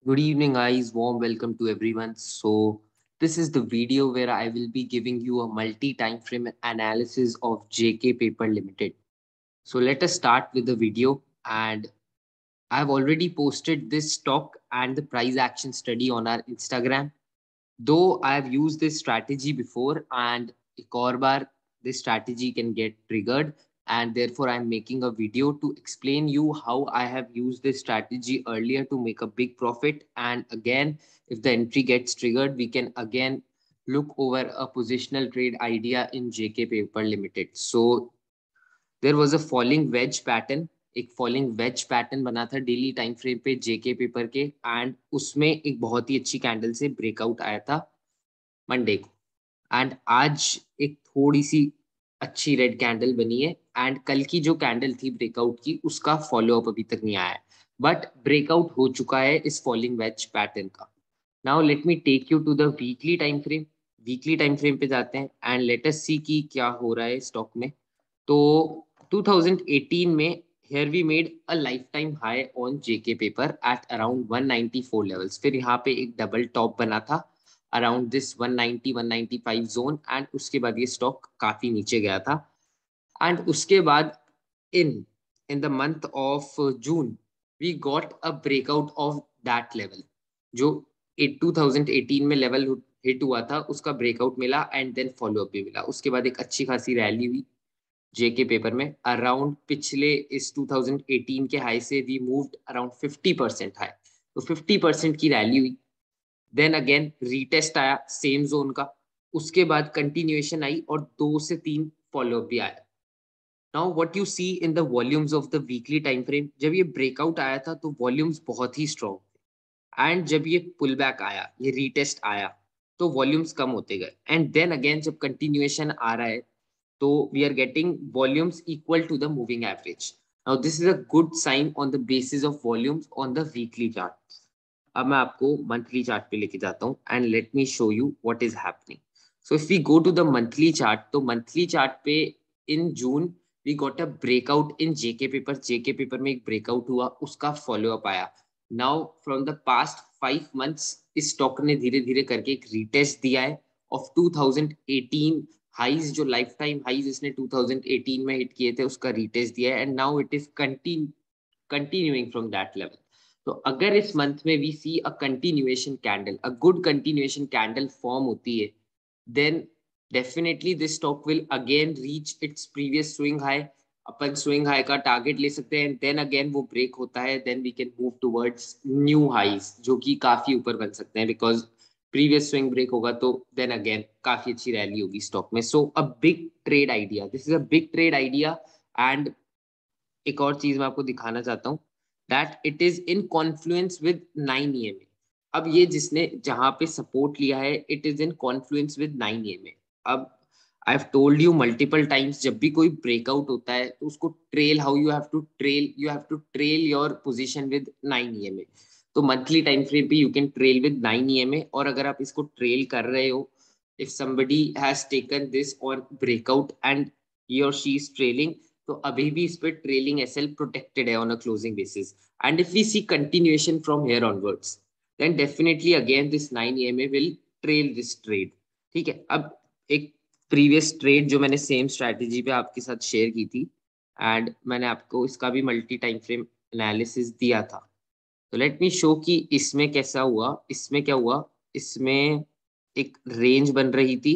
Good evening, guys. Warm welcome to everyone. This is the video where I will be giving you a multi-time frame analysis of JK Paper Limited. So, let us start with the video. And I've already posted this stock and the price action study on our Instagram. Though I've used this strategy before, and एक और बार this strategy can get triggered, and therefore I'm making a video to explain you how I have used this strategy earlier to make a big profit. And again, if the entry gets triggered, we can again look over a positional trade idea in JK Paper Limited. So there was a falling wedge pattern, एक falling wedge pattern बना था daily time frame पे जेके paper के, and उसमें एक बहुत ही अच्छी candle से ब्रेकआउट आया था मंडे को। एंड आज एक थोड़ी सी अच्छी रेड कैंडल बनी है, एंड कल की जो कैंडल थी ब्रेकआउट की उसका फॉलोअप अभी तक नहीं आया है, बट ब्रेकआउट हो चुका है इस फॉलिंग वेज पैटर्न का। Now let me take you to the weekly time frame. Weekly time frame पे जाते हैं एंड लेट अस सी कि क्या हो रहा है स्टॉक में। तो 2018 में here we made a lifetime high on JK paper at around 194 levels। फिर यहाँ पे एक डबल टॉप बना था अराउंड दिस 190 195 जोन, एंड उसके बाद ये स्टॉक काफी नीचे गया था। एंड उसके बाद in in the month of June we got a breakout of that level, जो 2018 में लेवल हिट हुआ था उसका ब्रेकआउट मिला, एंड देन फॉलोअप भी मिला। उसके बाद एक अच्छी खासी रैली हुई जेके पेपर में अराउंड पिछले इस 2018 के हाई से वी मूव्ड अराउंड 50% हाई। तो 50% की रैली हुई, देन अगेन रीटेस्ट आया सेम जोन का, उसके बाद कंटिन्यूएशन आई और 2 से 3 फॉलोअप भी आया। Now what you see in the volumes of the weekly time frame, जब ये ब्रेकआउट आया था तो वॉल्यूम्स बहुत ही स्ट्रॉन्ग थे, एंड जब ये पुल बैक आया, ये रीटेस्ट आया, तो वॉल्यूम्स कम होते गए, एंड देन अगेन जब कंटिन्यूएशन आ रहा है तो we are getting volumes equal to the moving average. Now this is a good sign on the basis of volumes on the weekly chart. अब मैं आपको मंथली चार्ट पे लेके जाता हूँ and let me show you what is happening. So if we go to the monthly chart, तो monthly chart पे in June we got a breakout in JK paper. JK paper में एक breakout हुआ, उसका फॉलोअप आया। Now from the past 5 months इस stock ने धीरे धीरे करके एक रिटेस्ट दिया है ऑफ 2018 हाइज, जो लाइफ टाइम हाइज इसने 2018 में हिट किए थे उसका रिटेस्ट दिया है, and now it is continuing from that level. तो अगर इस मंथ में we see a continuation candle, a good continuation candle form होती है, then definitely this stock will again reach its previous swing high. अपन swing high का target ले सकते हैं, देन अगेन वो ब्रेक होता है, then we can move towards new highs जो कि काफी ऊपर बन सकते हैं, बिकॉज प्रीवियस स्विंग ब्रेक होगा तो देन अगेन काफी अच्छी रैली होगी स्टॉक में। So a big trade idea, this is a big trade idea. And एक और चीज मैं आपको दिखाना चाहता हूँ, that it is in confluence with 9 EMA। अब ये जिसने जहां पे सपोर्ट लिया है, it is in confluence with 9 EMA। अब I have told you multiple times, जब भी कोई ब्रेकआउट होता है तो उसको trail, how you have to trail your position with 9 EMA। तो मंथली टाइम फ्रेम पे you can trail with 9 EMA, और अगर आप इसको ट्रेल कर रहे हो, if somebody has taken this on breakout and he or she is trailing, तो अभी भी इस पे ट्रेलिंग एसएल प्रोटेक्टेड है on a closing basis. And if we see continuation from here onwards, then definitely again this 9 EMA will trail this trade. ठीक है, अब एक प्रीवियस ट्रेड जो मैंने सेम स्ट्रैटेजी पे आपके साथ शेयर की थी, एंड मैंने आपको इसका भी मल्टी टाइम फ्रेम एनालिसिस दिया था। तो लेट मी शो कि इसमें कैसा हुआ। इसमें क्या हुआ, इसमें एक रेंज बन रही थी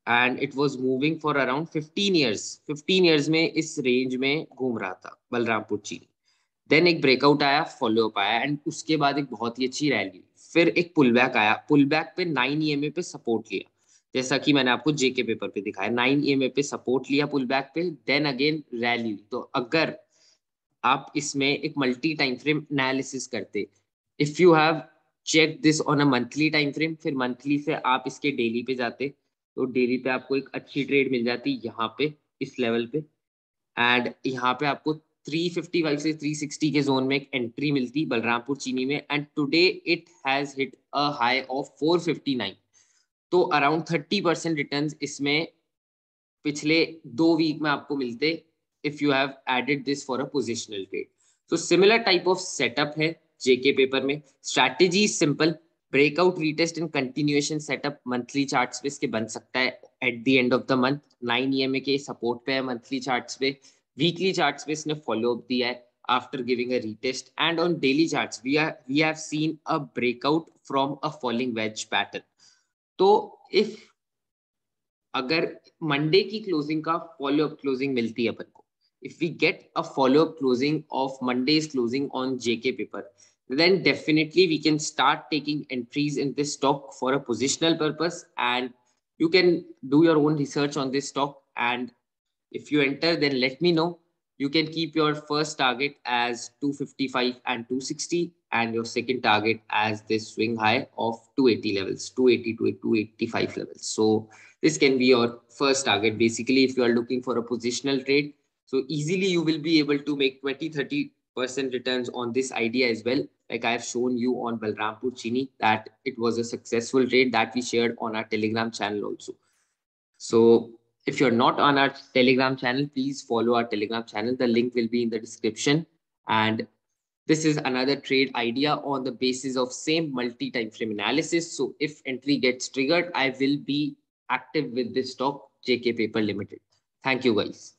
and it was moving for around 15 years. 15 years में इस रेंज में घूम रहा था बलरामपुर चीनी। देन एक ब्रेकआउट आया, फॉलोअप आया, एंड उसके बाद एक बहुत ही अच्छी रैली। फिर एक पुल बैक आया, पुल बैक पे 9 EMA पे सपोर्ट लिया, जैसा कि मैंने आपको जेके पेपर पे दिखाया। 9 EMA पे सपोर्ट लिया पुल बैक पे, देन अगेन रैली हुई। तो अगर आप इसमें एक मल्टी टाइम फ्रेम एनालिसिस करते, if you have check this on a monthly time frame, फिर मंथली से आप इसके डेली पे जाते, तो डेली पे आपको एक अच्छी ट्रेड मिल जाती यहाँ पे इस लेवल पे, एंड यहाँ पे आपको 355 से 360 के जोन में एक एंट्री मिलती बलरामपुर चीनी में, and today it has hit a high of 459। तो अराउंड 30% रिटर्न्स इसमें पिछले 2 वीक में आपको मिलते if you have added this for a positional trade. So similar type of setup है JK पेपर में. Strategy is simple. Breakout retest and continuation setup monthly charts पे इसके बन सकता है at the end of the month. 9 EMA के support पे है मंथली चार्ट्स पे. वीकली चार्ट्स पे इसने फॉलो अप दिया है after giving a retest, and on daily charts we have seen a breakout from a falling wedge pattern. तो if अगर मंडे की क्लोजिंग का फॉलो अप क्लोजिंग मिलती है अपन को, if we get a follow up closing of Monday's closing on JK paper, then definitely we can start taking entries in this stock for a positional purpose, and you can do your own research on this stock. And if you enter, then let me know. You can keep your first target as 255 and 260, and your second target as this swing high of 280 levels, 280 to 285 levels. So this can be your first target. Basically, if you are looking for a positional trade, so easily you will be able to make 20-30% returns on this idea as well. Like I have shown you on Balrampur Chini, that it was a successful trade that we shared on our Telegram channel also. So if you're not on our Telegram channel, please follow our Telegram channel. The link will be in the description. And this is another trade idea on the basis of same multi-time frame analysis. So if entry gets triggered, I will be active with this stock, JK Paper Limited. Thank you, guys.